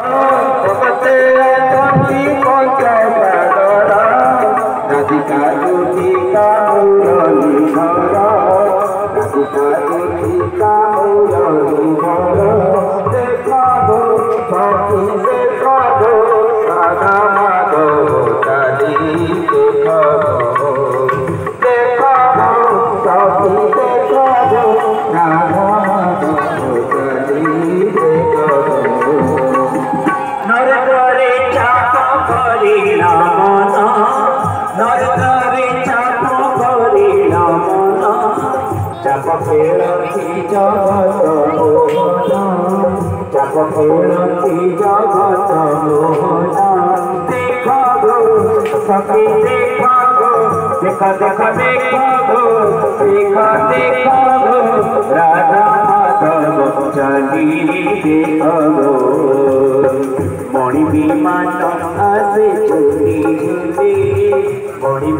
जगते अति पंचसागर राधिका दुधिका मुरली धर राधिका दुधिका मुरली धर देखा दो सखी देखा दो राधा माधव काली देखा दो सखी देखा दो राधा माधव काली देखा दो नरकरे चाप करिला मन नरकरे चाप करिला मन चाप खेलती जगत मोहन चाप खेलती जगत मोहन देखा गो सखी देखा गो देखा देखा देखा गो देखा देखा गो राधा माधव चली देखा गो मणि विमान आसे झूली झूली मणि